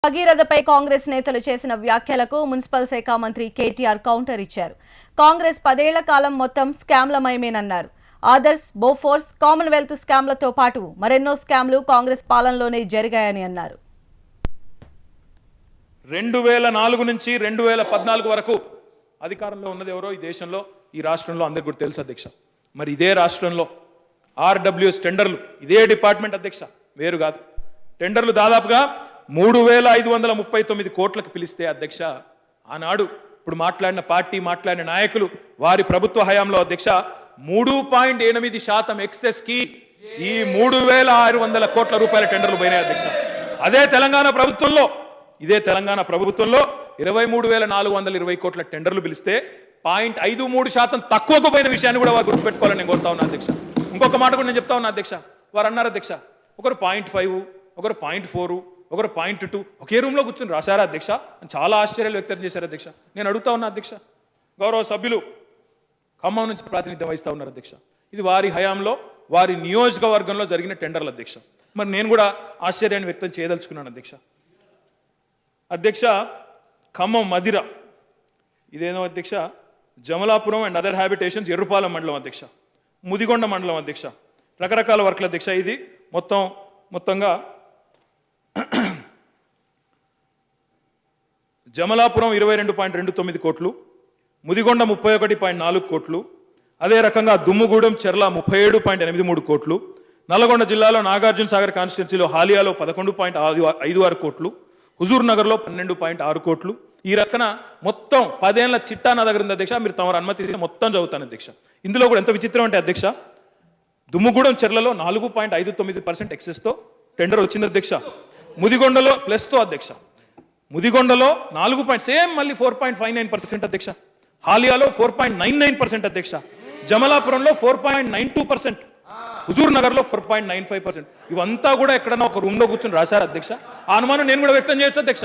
భగీరథపై కాంగ్రెస్ నేతలు చేసిన వ్యాఖ్యలకు మున్సిపల్ శాఖ మంత్రి కేటీఆర్ కౌంటర్ ఇచ్చారు. కాంగ్రెస్ 10 ఏళ్ల కాలం మొత్తం స్కామ్లమయమేనన్నారు. ఆదర్శ్, బోఫోర్స్, కామన్వెల్త్ స్కామ్లతో పాటు మరెన్నో స్కామ్లు కాంగ్రెస్ పాలనలోనే జరిగాయని అన్నారు. 2004 నుంచి 2014 వరకు అధికారంలో ఉన్నది ఎవరో ఈ దేశంలో, ఈ రాష్ట్రంలో అందరికీ కూడా తెలుసు అధ్యక్ష. మరి ఇదే రాష్ట్రంలో ఆర్డబ్ల్యూఎస్ టెండర్లు, ఇదే డిపార్ట్మెంట్ అధ్యక్ష, వేరు కాదు. టెండర్లు దాదాపుగా 3539 కోట్లకు పిలిస్తే అధ్యక్ష, ఆనాడు ఇప్పుడు మాట్లాడిన పార్టీ మాట్లాడిన నాయకులు వారి ప్రభుత్వ హయాంలో అధ్యక్ష 3.8% ఎక్సెస్ కి ఈ 3600 కోట్ల రూపాయల టెండర్లు పోయినాయి అధ్యక్ష. అదే తెలంగాణ ప్రభుత్వంలో 23,420 కోట్ల టెండర్లు పిలిస్తే 0.53% తక్కువకు పోయిన విషయాన్ని కూడా వారు గుర్తుపెట్టుకోవాలని నేను కోరుతా ఉన్నా అధ్యక్ష. ఇంకొక మాట కూడా నేను చెప్తా ఉన్నా అధ్యక్ష. వారు అన్నారు అధ్యక్ష, ఒకరు 0.5, ఒకరు 0.4, ఒకరు 0.2 ఒకే రూమ్లో కూర్చొని రాశారా అధ్యక్ష అని చాలా ఆశ్చర్యాలు వ్యక్తం చేశారు అధ్యక్ష. నేను అడుగుతా ఉన్నా అధ్యక్ష, గౌరవ సభ్యులు ఖమ్మం నుంచి ప్రాతినిధ్యం వహిస్తూ ఉన్నారు అధ్యక్ష. ఇది వారి హయాంలో వారి నియోజకవర్గంలో జరిగిన టెండర్లు అధ్యక్ష. మరి నేను కూడా ఆశ్చర్యాన్ని వ్యక్తం చేయదలుచుకున్నాను అధ్యక్ష. అధ్యక్ష, ఖమ్మం మధిర ఇదేనో అధ్యక్ష, Jamalapuram and other habitations Errupalem మండలం అధ్యక్ష, ముదిగొండ మండలం అధ్యక్ష, రకరకాల వర్క్లు అధ్యక్ష. ఇది మొత్తంగా జమలాపురం 22.29 కోట్లు, ముదిగొండ 31.4 కోట్లు, అదే రకంగా దుమ్ముగూడెం చెర్ల 37.83 కోట్లు, నల్లగొండ జిల్లాలో నాగార్జున సాగర్ కాన్స్టిట్యున్సీలో హాలియాలో 11.56 కోట్లు, హుజూర్ నగర్లో 12.6 కోట్లు. ఈ రకన మొత్తం 10 ఏళ్ల చిట్టా నా దగ్గర ఉంది అధ్యక్ష. మీరు తమరు అనుమతి మొత్తం చదువుతాను అధ్యక్ష. ఇందులో కూడా ఎంత విచిత్రం అంటే అధ్యక్ష, దుమ్ముగూడెం చెర్లలో 4.59% ఎక్సెస్తో టెండర్ వచ్చింది అధ్యక్ష. ముదిగొండలో ప్లస్తో అధ్యక్ష, ముదిగొండలో 4 సేమ్ మళ్ళీ 4.59% అధ్యక్ష, హాలియాలో 4.99% అధ్యక్ష, జమలాపురంలో 4.92%, హుజూర్ నగర్లో 4.95%. ఇవంతా కూడా ఎక్కడన్నా ఒక రూమ్లో కూర్చొని రాశారు అధ్యక్ష. ఆ అనుమానం నేను కూడా వ్యక్తం చేయొచ్చు అధ్యక్ష.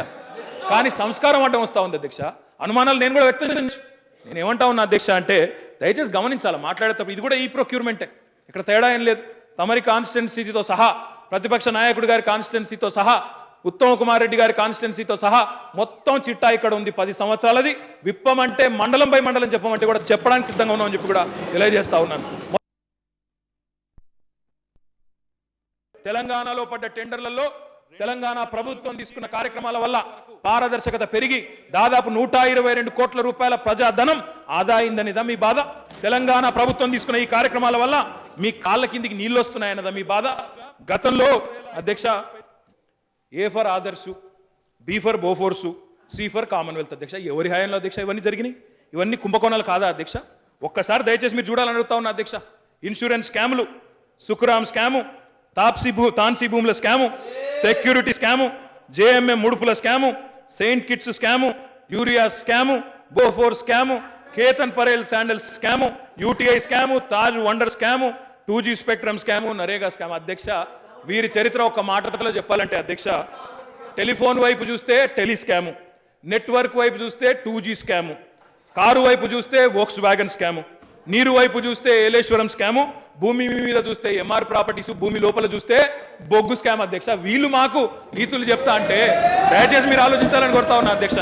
కానీ సంస్కారం అడ్డం వస్తూ ఉంది అధ్యక్ష. అనుమానాలు నేను కూడా వ్యక్తం చేయొచ్చు. నేను ఏమంటా ఉన్నా అధ్యక్ష అంటే, దయచేసి గమనించాలి మాట్లాడేటప్పుడు, ఇది కూడా ఈ ప్రొక్యూర్మెంటే, ఇక్కడ తేడా ఏం లేదు. తమరి కాన్స్టిట్యున్సీతో సహా, ప్రతిపక్ష నాయకుడి గారి కాన్స్టిట్యున్సీతో సహా, ఉత్తమ్ కుమార్ రెడ్డి గారి కాన్స్టిట్యున్సీతో సహా మొత్తం చిట్టా ఇక్కడ ఉంది 10 సంవత్సరాలది. విప్పమంటే మండలం బై మండలం చెప్పమంటే కూడా చెప్పడానికి సిద్ధంగా ఉన్నామని చెప్పి కూడా తెలియజేస్తా ఉన్నాను. తెలంగాణలో పడ్డ టెండర్లలో తెలంగాణ ప్రభుత్వం తీసుకున్న కార్యక్రమాల వల్ల పారదర్శకత పెరిగి దాదాపు 122 కోట్ల రూపాయల ప్రజాధనం ఆదా అయిందనిదా మీ బాధ? తెలంగాణ ప్రభుత్వం తీసుకున్న ఈ కార్యక్రమాల వల్ల మీ కాళ్ళ కిందికి నీళ్ళు వస్తున్నాయన్నదా మీ బాధ? గతంలో అధ్యక్ష A for Adarsh, B for Bofors, C for Commonwealth అధ్యక్ష. ఎవరి హయాంలో అధ్యక్ష ఇవన్నీ జరిగినాయి? ఇవన్నీ కుంభకోణాలు కాదా అధ్యక్ష? ఒక్కసారి దయచేసి మీరు చూడాలని అడుగుతా ఉన్నా అధ్యక్ష. ఇన్సూరెన్స్ స్కాములు, సుఖరామ్ స్కాము, తాన్సీ భూముల స్కాము, సెక్యూరిటీ స్కాము, జేఎంఎం ముడుపుల scam, Saint Kitts scam, urea scam, Bofors scam, Ketan Parekh sandals scam, UTI scam, Taj wonder scam, 2G spectrum scam, NREGA scam. అధ్యక్ష, వీరి చరిత్ర ఒక మాటలో చెప్పాలంటే అధ్యక్ష, టెలిఫోన్ వైపు చూస్తే టెలి స్కాము, నెట్వర్క్ వైపు చూస్తే 2G స్కాము, కారు వైపు చూస్తే వోక్స్ వ్యాగన్ స్కాము, నీరు వైపు చూస్తే ఏలేశ్వరం స్కాము, భూమి మీద చూస్తే ఎంఆర్ ప్రాపర్టీస్, భూమి లోపల చూస్తే బొగ్గు స్కామ్ అధ్యక్ష. వీళ్ళు మాకు నీతులు చెప్తా అంటే దయచేసి మీరు ఆలోచించాలని కోరుతా ఉన్నా అధ్యక్ష.